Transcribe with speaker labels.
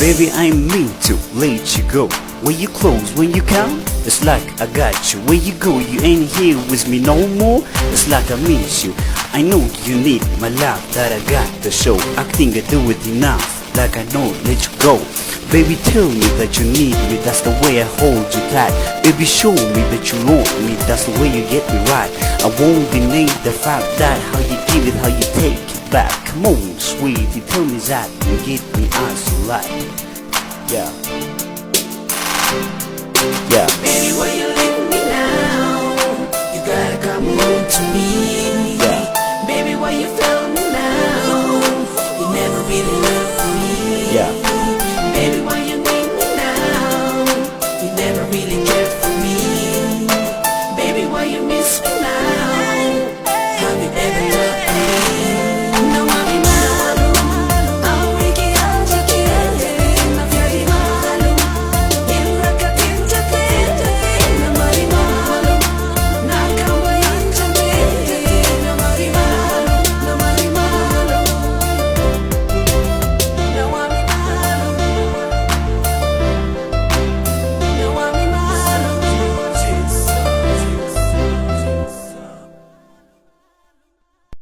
Speaker 1: Baby, I mean to let you go. When you close, when you come, it's like I got you. Where you go, you ain't here with me no more. It's like I miss you. I know you need my love that I got to show. I think I do it enough, like I know let you go. Baby, tell me that you need me, that's the way I hold you tight. Baby, show me that you want me, that's the way you get me right. I won't deny the fact that how you give it, how you take it back. Come on, sweetie, tell me that you get me as you like. Yeah. Yeah.